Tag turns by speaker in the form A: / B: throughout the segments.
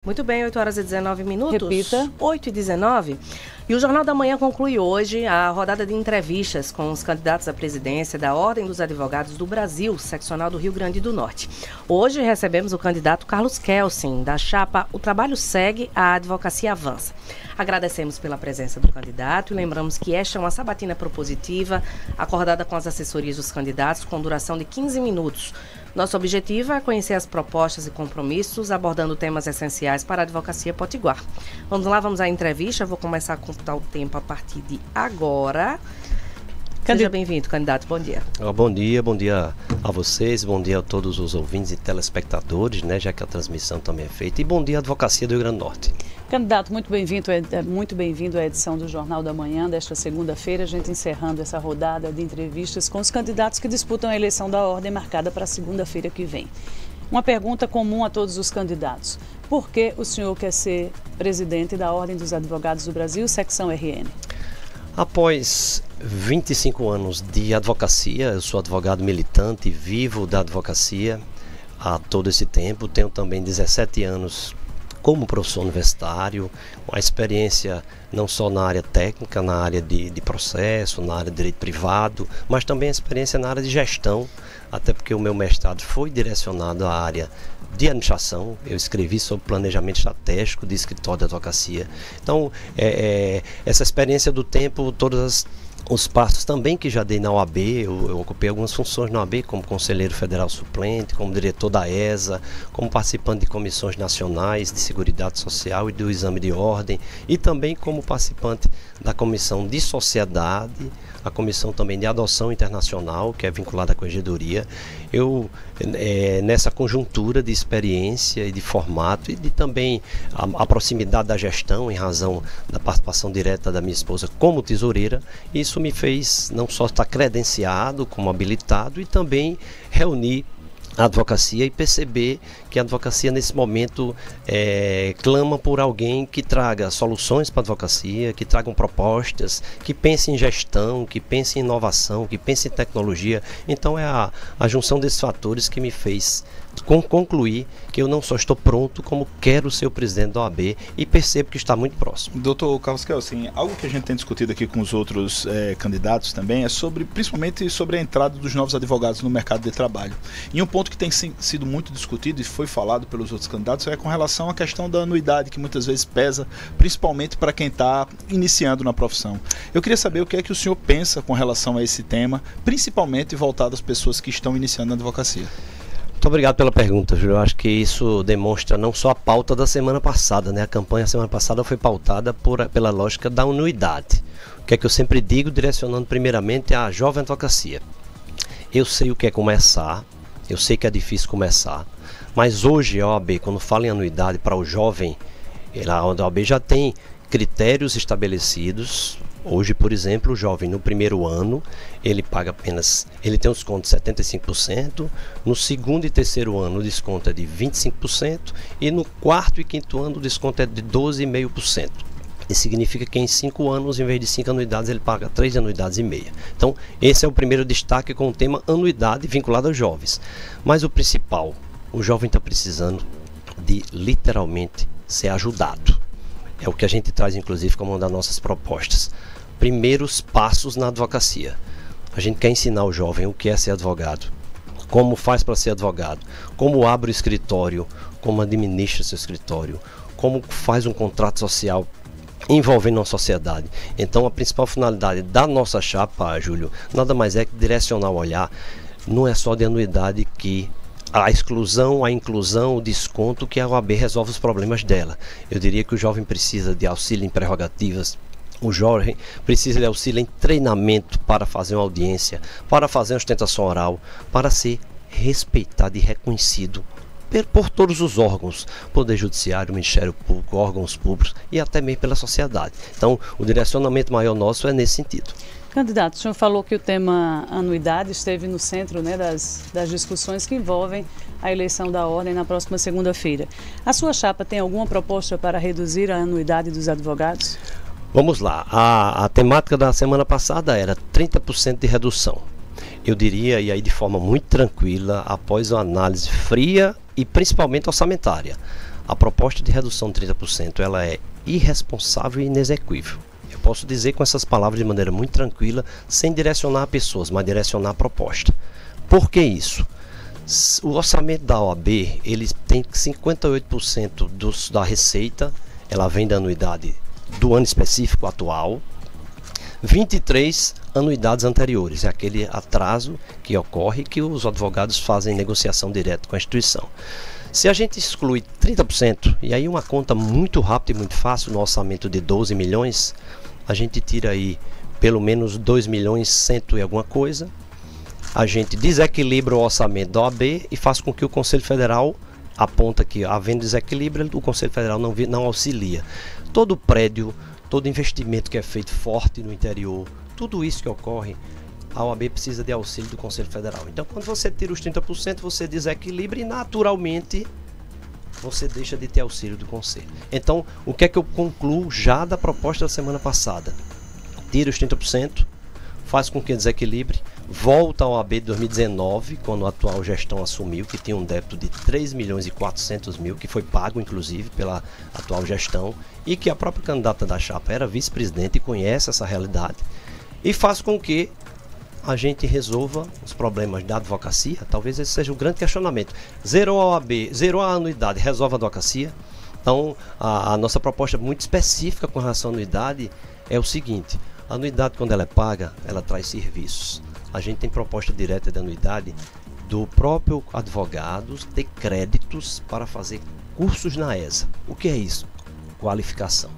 A: Muito bem, 8 horas e 19 minutos.
B: Repita.
A: 8 e 19. E o Jornal da Manhã conclui hoje a rodada de entrevistas com os candidatos à presidência da Ordem dos Advogados do Brasil, seccional do Rio Grande do Norte. Hoje recebemos o candidato Carlos Kelsen, da chapa O Trabalho Segue, a Advocacia Avança. Agradecemos pela presença do candidato e lembramos que esta é uma sabatina propositiva, acordada com as assessorias dos candidatos, com duração de 15 minutos. Nosso objetivo é conhecer as propostas e compromissos, abordando temas essenciais para a advocacia potiguar. Vamos lá, vamos à entrevista. Eu vou começar a contar o tempo a partir de agora. Seja bem-vindo, candidato. Bom dia.
C: Bom dia a vocês, bom dia a todos os ouvintes e telespectadores, né, já que a transmissão também é feita, e bom dia à advocacia do Rio Grande do Norte.
B: Candidato, muito bem-vindo à edição do Jornal da Manhã desta segunda-feira, a gente encerrando essa rodada de entrevistas com os candidatos que disputam a eleição da ordem marcada para segunda-feira que vem. Uma pergunta comum a todos os candidatos: por que o senhor quer ser presidente da Ordem dos Advogados do Brasil, secção RN?
C: Após 25 anos de advocacia, eu sou advogado militante, vivo da advocacia há todo esse tempo, tenho também 17 anos como professor universitário, uma experiência não só na área técnica, na área de processo, na área de direito privado, mas também experiência na área de gestão, até porque o meu mestrado foi direcionado à área de administração. Eu escrevi sobre planejamento estratégico de escritório de advocacia. Então, essa experiência do tempo, todos os passos também que já dei na OAB, eu ocupei algumas funções na OAB, como conselheiro federal suplente, como diretor da ESA, como participante de comissões nacionais de Seguridade Social e do Exame de Ordem, e também como participante da Comissão de Sociedade, a Comissão também de Adoção Internacional, que é vinculada à Corregedoria. Eu, nessa conjuntura de experiência e de formato, e de também a proximidade da gestão, em razão da participação direta da minha esposa como tesoureira, isso me fez não só estar credenciado como habilitado, e também reunir a advocacia e perceber que a advocacia nesse momento clama por alguém que traga soluções para a advocacia, que tragam propostas, que pense em gestão, que pense em inovação, que pense em tecnologia. Então é a junção desses fatores que me fez concluir que eu não só estou pronto, como quero ser o presidente da OAB, e percebo que está muito próximo.
D: Doutor Carlos Kelsen, algo que a gente tem discutido aqui com os outros candidatos também é principalmente sobre a entrada dos novos advogados no mercado de trabalho. E um ponto que tem sido muito discutido e foi falado pelos outros candidatos é com relação à questão da anuidade, que muitas vezes pesa, principalmente para quem está iniciando na profissão. Eu queria saber o que é que o senhor pensa com relação a esse tema, principalmente voltado às pessoas que estão iniciando na advocacia.
C: Muito obrigado pela pergunta, Júlio. Eu acho que isso demonstra não só a pauta da semana passada, né? A campanha semana passada foi pautada pela lógica da anuidade. O que é que eu sempre digo, direcionando primeiramente à jovem advocacia. Eu sei o que é começar, eu sei que é difícil começar, mas hoje a OAB, quando fala em anuidade para o jovem, a OAB já tem critérios estabelecidos. Hoje, por exemplo, o jovem no primeiro ano, ele tem um desconto de 75%, no segundo e terceiro ano o desconto é de 25%, e no quarto e quinto ano o desconto é de 12,5%. Isso significa que em 5 anos, em vez de 5 anuidades, ele paga 3 anuidades e meia. Então, esse é o primeiro destaque com o tema anuidade vinculado aos jovens. Mas o principal, o jovem está precisando de literalmente ser ajudado. É o que a gente traz, inclusive, como uma das nossas propostas. Primeiros passos na advocacia. A gente quer ensinar o jovem o que é ser advogado, como faz para ser advogado, como abre o escritório, como administra seu escritório, como faz um contrato social envolvendo a sociedade. Então, a principal finalidade da nossa chapa, Júlio, nada mais é que direcionar o olhar. Não é só de anuidade que a exclusão, a inclusão, o desconto, que a OAB resolve os problemas dela. Eu diria que o jovem precisa de auxílio em prerrogativas, o jovem precisa de auxílio em treinamento para fazer uma audiência, para fazer uma ostentação oral, para ser respeitado e reconhecido por todos os órgãos, Poder Judiciário, Ministério Público, órgãos públicos e até mesmo pela sociedade. Então, o direcionamento maior nosso é nesse sentido.
B: Candidato, o senhor falou que o tema anuidade esteve no centro, né, das discussões que envolvem a eleição da ordem na próxima segunda-feira. A sua chapa tem alguma proposta para reduzir a anuidade dos advogados?
C: Vamos lá, a temática da semana passada era 30% de redução. Eu diria, e aí de forma muito tranquila, após uma análise fria e principalmente orçamentária, a proposta de redução de 30% ela é irresponsável e inexequível. Eu posso dizer com essas palavras de maneira muito tranquila, sem direcionar a pessoas, mas direcionar a proposta. Por que isso? O orçamento da OAB, ele tem 58% da receita, ela vem da anuidade do ano específico atual, 23 anuidades anteriores, é aquele atraso que ocorre que os advogados fazem negociação direta com a instituição. Se a gente exclui 30%, e aí uma conta muito rápida e muito fácil no orçamento de 12 milhões, a gente tira aí pelo menos 2 milhões 100 e alguma coisa, a gente desequilibra o orçamento da OAB e faz com que o Conselho Federal aponta que, havendo desequilíbrio, o Conselho Federal não auxilia. Todo prédio, todo investimento que é feito forte no interior, tudo isso que ocorre, a OAB precisa de auxílio do Conselho Federal. Então, quando você tira os 30%, você desequilibra e, naturalmente, você deixa de ter auxílio do Conselho. Então, o que é que eu concluo já da proposta da semana passada? Tira os 30%, faz com que desequilibre, volta ao OAB de 2019, quando a atual gestão assumiu, que tinha um débito de 3 milhões e 400 mil, que foi pago, inclusive, pela atual gestão, e que a própria candidata da chapa era vice-presidente e conhece essa realidade, e faz com que a gente resolva os problemas da advocacia. Talvez esse seja o grande questionamento. Zerou a OAB, zerou a anuidade, resolve a advocacia? Então, a nossa proposta muito específica com relação à anuidade é o seguinte: a anuidade, quando ela é paga, ela traz serviços. A gente tem proposta direta de anuidade do próprio advogado ter créditos para fazer cursos na ESA. O que é isso? Qualificação.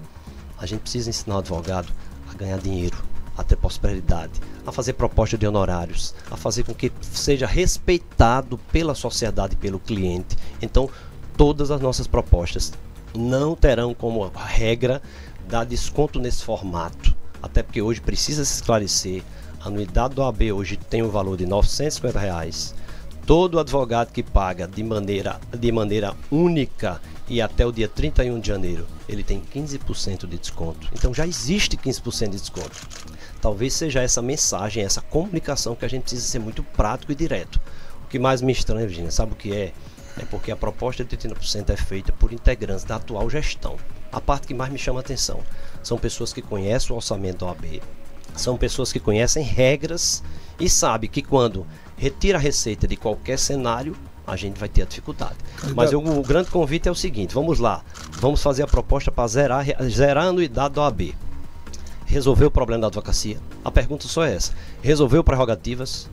C: A gente precisa ensinar o advogado a ganhar dinheiro, a ter prosperidade, a fazer proposta de honorários, a fazer com que seja respeitado pela sociedade e pelo cliente. Então, todas as nossas propostas não terão como regra dar desconto nesse formato, até porque hoje precisa se esclarecer, a anuidade do OAB hoje tem um valor de R$ 950. Todo advogado que paga de maneira única e até o dia 31 de janeiro, ele tem 15% de desconto. Então já existe 15% de desconto. Talvez seja essa mensagem, essa comunicação que a gente precisa ser muito prático e direto. O que mais me estranha, Virginia, sabe o que é? É porque a proposta de 30% é feita por integrantes da atual gestão. A parte que mais me chama a atenção são pessoas que conhecem o orçamento da OAB, são pessoas que conhecem regras e sabem que quando retira a receita de qualquer cenário, a gente vai ter a dificuldade. Mas o grande convite é o seguinte: vamos lá, vamos fazer a proposta para zerar a anuidade da OAB. Resolveu o problema da advocacia? A pergunta só é essa: resolveu prerrogativas?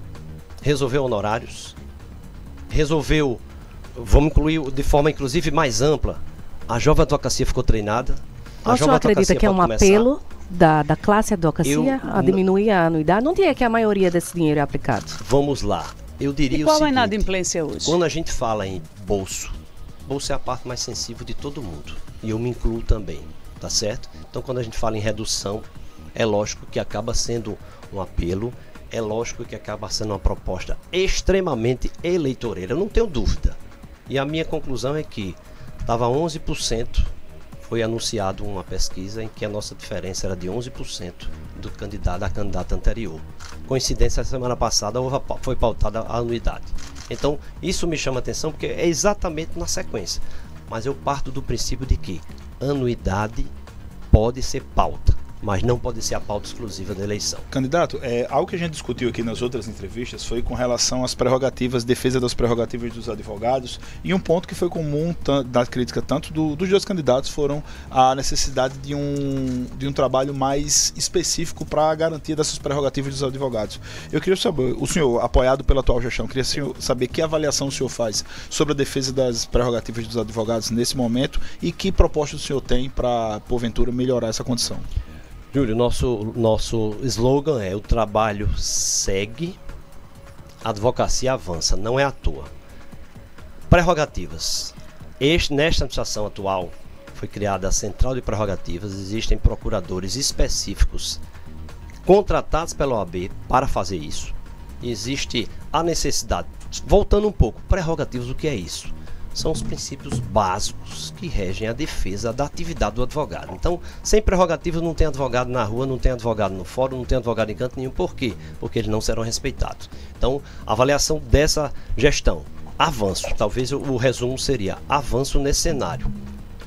C: Resolveu honorários? Resolveu, vamos incluir de forma inclusive mais ampla, a jovem advocacia ficou treinada?
A: O senhor acredita que é um apelo da classe advocacia a diminuir a anuidade? Não diria que a maioria desse dinheiro é aplicado?
C: Vamos lá. Eu diria
B: e qual
C: o seguinte:
B: é a inadimplência hoje?
C: Quando a gente fala em bolso é a parte mais sensível de todo mundo. E eu me incluo também, tá certo? Então, quando a gente fala em redução, é lógico que acaba sendo um apelo, é lógico que acaba sendo uma proposta extremamente eleitoreira, eu não tenho dúvida. E a minha conclusão é que estava 11%, foi anunciado uma pesquisa em que a nossa diferença era de 11% do candidato à candidata anterior. Coincidência, a semana passada foi pautada a anuidade. Então, isso me chama a atenção porque é exatamente na sequência. Mas eu parto do princípio de que anuidade pode ser pauta, mas não pode ser a pauta exclusiva da eleição.
D: Candidato, algo que a gente discutiu aqui nas outras entrevistas foi com relação às prerrogativas, defesa das prerrogativas dos advogados, e um ponto que foi comum da crítica tanto dos dois candidatos foram a necessidade de um trabalho mais específico para a garantia dessas prerrogativas dos advogados. Eu queria saber, o senhor, apoiado pela atual gestão, queria saber que avaliação o senhor faz sobre a defesa das prerrogativas dos advogados nesse momento e que proposta o senhor tem para, porventura, melhorar essa condição.
C: Júlio, nosso slogan é: o trabalho segue, a advocacia avança, não é à toa. Prerrogativas. Nesta administração atual foi criada a Central de Prerrogativas, existem procuradores específicos contratados pela OAB para fazer isso. Existe a necessidade, voltando um pouco, prerrogativas, o que é isso? São os princípios básicos que regem a defesa da atividade do advogado. Então, sem prerrogativas não tem advogado na rua, não tem advogado no fórum, não tem advogado em canto nenhum. Por quê? Porque eles não serão respeitados. Então, a avaliação dessa gestão: avanço. Talvez o resumo seria avanço nesse cenário.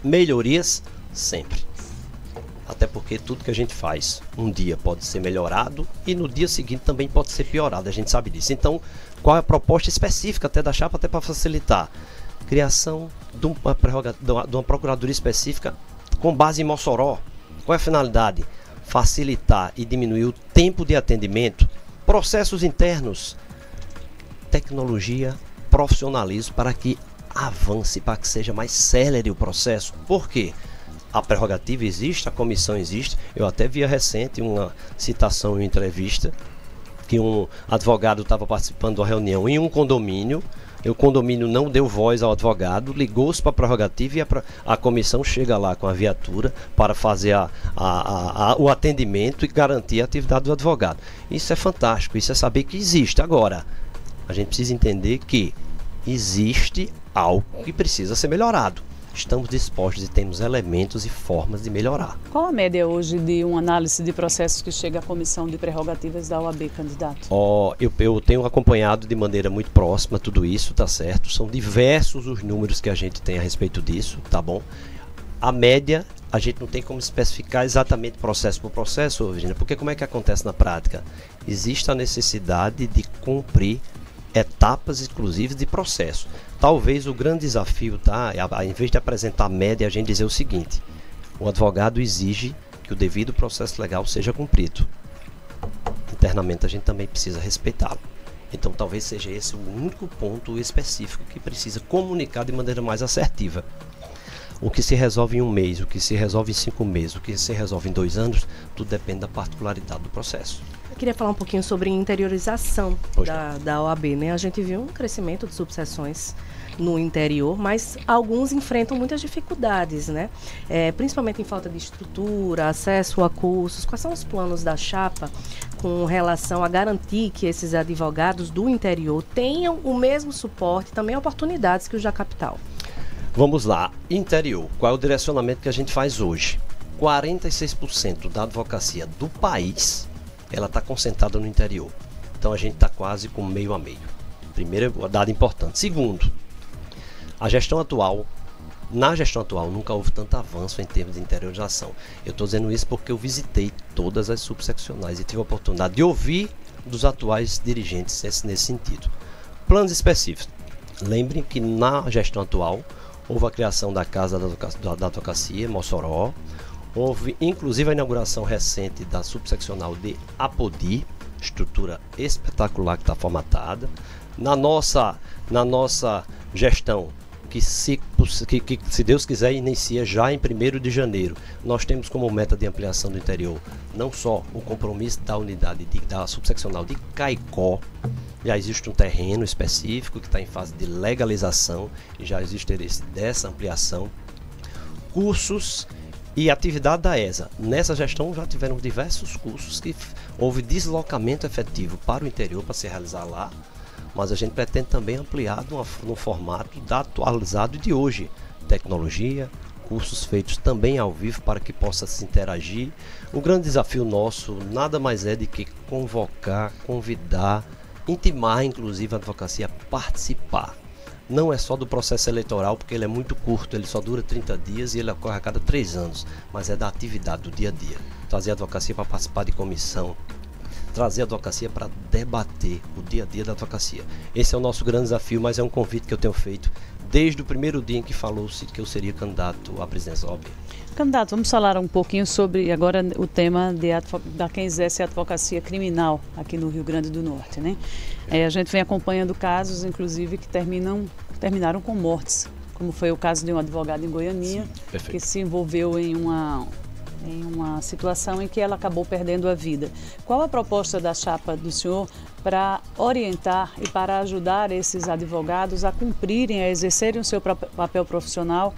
C: Melhorias sempre. Até porque tudo que a gente faz um dia pode ser melhorado e no dia seguinte também pode ser piorado, a gente sabe disso. Então, qual é a proposta específica até da chapa, até para facilitar? Criação de uma procuradoria específica com base em Mossoró. Qual é a finalidade? Facilitar e diminuir o tempo de atendimento, processos internos, tecnologia, profissionalismo para que avance, para que seja mais célere o processo. Por quê? A prerrogativa existe, a comissão existe. Eu até via recente uma citação em uma entrevista que um advogado estava participando de uma reunião em um condomínio. E o condomínio não deu voz ao advogado, ligou-se para a prerrogativa e a comissão chega lá com a viatura para fazer o atendimento e garantir a atividade do advogado. Isso é fantástico, isso é saber que existe. Agora, a gente precisa entender que existe algo que precisa ser melhorado. Estamos dispostos e temos elementos e formas de melhorar.
B: Qual a média hoje de uma análise de processos que chega à comissão de prerrogativas da OAB, candidato?
C: Eu tenho acompanhado de maneira muito próxima tudo isso, tá certo? São diversos os números que a gente tem a respeito disso, tá bom? A média, a gente não tem como especificar exatamente processo por processo, Virginia, porque como é que acontece na prática? Existe a necessidade de cumprir etapas exclusivas de processo. Talvez o grande desafio, tá? Em vez de apresentar a média, a gente dizer o seguinte: o advogado exige que o devido processo legal seja cumprido. Internamente a gente também precisa respeitá-lo. Então talvez seja esse o único ponto específico que precisa comunicar de maneira mais assertiva. O que se resolve em um mês, o que se resolve em 5 meses, o que se resolve em 2 anos, tudo depende da particularidade do processo.
A: Eu queria falar um pouquinho sobre interiorização da OAB, né? A gente viu um crescimento de subseções no interior, mas alguns enfrentam muitas dificuldades, né? Principalmente em falta de estrutura, acesso a cursos. Quais são os planos da chapa com relação a garantir que esses advogados do interior tenham o mesmo suporte e também oportunidades que os da capital?
C: Vamos lá, interior, qual é o direcionamento que a gente faz hoje? 46% da advocacia do país, ela está concentrada no interior. Então a gente está quase com meio a meio. Primeiro dado importante. Segundo, na gestão atual nunca houve tanto avanço em termos de interiorização. Eu estou dizendo isso porque eu visitei todas as subseccionais e tive a oportunidade de ouvir dos atuais dirigentes nesse sentido. Planos específicos. Lembrem que na gestão atual houve a criação da Casa da Advocacia, Mossoró. Houve inclusive a inauguração recente da subseccional de Apodi, estrutura espetacular que está formatada. Na nossa gestão, que se Deus quiser inicia já em 1º de janeiro, nós temos como meta de ampliação do interior não só o compromisso da unidade da subseccional de Caicó. Já existe um terreno específico que está em fase de legalização e já existe interesse dessa ampliação. Cursos e atividade da ESA. Nessa gestão já tiveram diversos cursos que houve deslocamento efetivo para o interior para se realizar lá, mas a gente pretende também ampliar no formato atualizado de hoje. Tecnologia, cursos feitos também ao vivo para que possa se interagir. O grande desafio nosso nada mais é de que convocar, convidar, intimar inclusive a advocacia a participar. Não é só do processo eleitoral, porque ele é muito curto, ele só dura 30 dias e ele ocorre a cada 3 anos, mas é da atividade do dia a dia. Trazer a advocacia para participar de comissão, trazer a advocacia para debater o dia a dia da advocacia. Esse é o nosso grande desafio, mas é um convite que eu tenho feito desde o primeiro dia em que falou-se que eu seria candidato à presidência da OAB.
B: Candidato, vamos falar um pouquinho sobre agora o tema da quem exerce a advocacia criminal aqui no Rio Grande do Norte, né? A gente vem acompanhando casos, inclusive, que terminaram com mortes, como foi o caso de um advogado em Goianinha, que se envolveu em uma situação em que ela acabou perdendo a vida. Qual a proposta da chapa do senhor para orientar e para ajudar esses advogados a cumprirem, a exercerem o seu papel profissional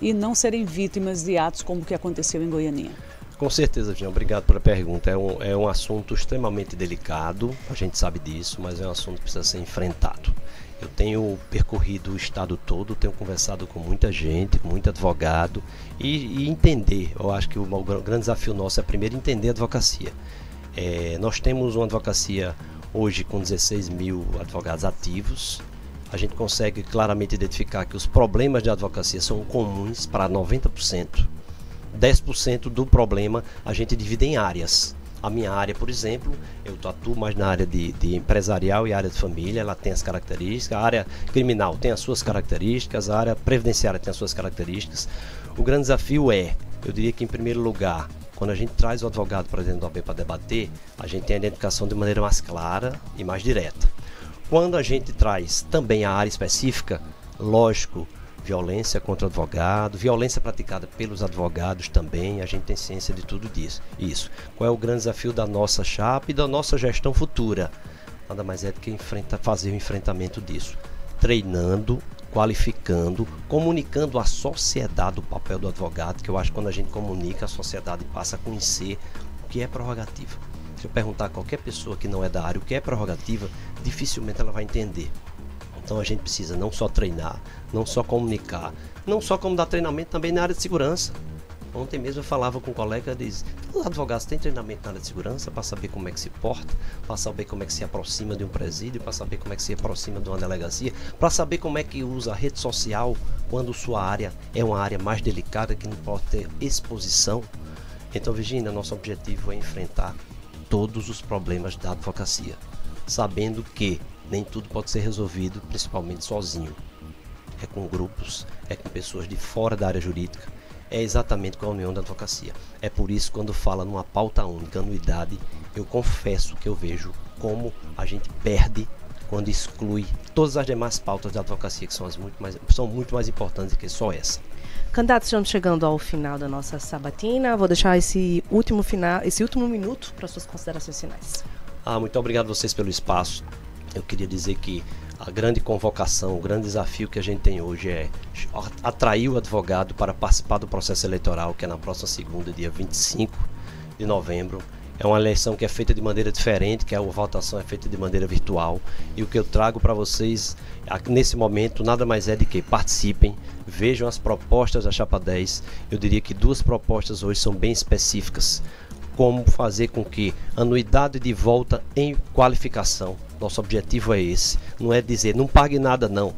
B: e não serem vítimas de atos como o que aconteceu em Goianinha?
C: Com certeza, Jean, obrigado pela pergunta. É um assunto extremamente delicado, a gente sabe disso, mas é um assunto que precisa ser enfrentado. Eu tenho percorrido o estado todo, tenho conversado com muita gente, com muito advogado e entender. Eu acho que o grande desafio nosso é primeiro entender a advocacia. Nós temos uma advocacia hoje com 16 mil advogados ativos. a gente consegue claramente identificar que os problemas de advocacia são comuns para 90%. 10% do problema a gente divide em áreas. A minha área, por exemplo, eu atuo mais na área de empresarial e área de família, ela tem as características, a área criminal tem as suas características, a área previdenciária tem as suas características. O grande desafio eu diria que em primeiro lugar, quando a gente traz o advogado para dentro do OAB para debater, a gente tem a identificação de maneira mais clara e mais direta. Quando a gente traz também a área específica, lógico, violência contra o advogado, violência praticada pelos advogados também, a gente tem ciência de tudo isso. Qual é o grande desafio da nossa chapa e da nossa gestão futura? Nada mais é do que fazer o enfrentamento disso, treinando, qualificando, comunicando à sociedade o papel do advogado, que eu acho que quando a gente comunica, a sociedade passa a conhecer o que é prerrogativa. Se eu perguntar a qualquer pessoa que não é da área o que é prerrogativa, dificilmente ela vai entender. Então a gente precisa não só treinar, não só comunicar, não só como dar treinamento também na área de segurança. Ontem mesmo eu falava com um colega e disse, os advogados têm treinamento na área de segurança para saber como é que se porta, para saber como é que se aproxima de um presídio, para saber como é que se aproxima de uma delegacia, para saber como é que usa a rede social quando sua área é uma área mais delicada, que não pode ter exposição. Então, Virginia, nosso objetivo é enfrentar todos os problemas da advocacia, sabendo que nem tudo pode ser resolvido, principalmente sozinho. É com grupos, é com pessoas de fora da área jurídica, é exatamente com a união da advocacia. É por isso, quando fala numa pauta única, anuidade, eu confesso que eu vejo como a gente perde quando exclui todas as demais pautas da advocacia, que são muito mais importantes do que só essa.
A: Candidato, estamos chegando ao final da nossa sabatina. Vou deixar esse último minuto para suas considerações finais.
C: Muito obrigado a vocês pelo espaço. Eu queria dizer que a grande convocação, o grande desafio que a gente tem hoje é atrair o advogado para participar do processo eleitoral, que é na próxima segunda, dia 25 de novembro. É uma eleição que é feita de maneira diferente, que a votação é feita de maneira virtual. E o que eu trago para vocês nesse momento nada mais é de que participem, vejam as propostas da Chapa 10. Eu diria que 2 propostas hoje são bem específicas. Como fazer com que a anuidade de volta em qualificação, nosso objetivo é esse, não é dizer não pague nada não,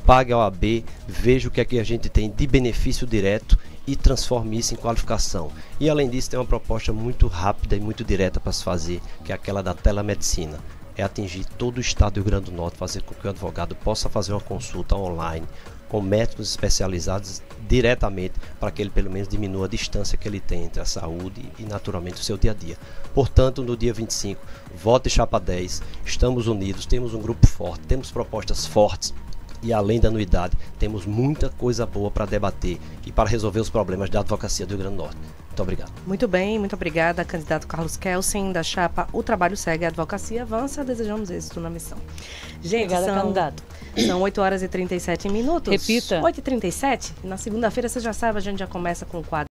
C: pague a OAB, veja o que é que a gente tem de benefício direto e transforme isso em qualificação. E além disso tem uma proposta muito rápida e muito direta para se fazer, que é aquela da telemedicina. É atingir todo o estado do Rio Grande do Norte, fazer com que o advogado possa fazer uma consulta online com médicos especializados diretamente, para que ele pelo menos diminua a distância que ele tem entre a saúde e naturalmente o seu dia a dia. Portanto, no dia 25, vote Chapa 10, estamos unidos, temos um grupo forte, temos propostas fortes e além da anuidade, temos muita coisa boa para debater e para resolver os problemas da advocacia do Rio Grande do Norte. Muito obrigado.
A: Muito bem, muito obrigada, candidato Carlos Kelsen, da chapa O Trabalho Segue, a Advocacia Avança. Desejamos êxito na missão. Gente,
B: obrigada, candidato.
A: São 8h37.
B: Repita.
A: 8h37. Na segunda-feira, você já sabe, a gente já começa com o quadro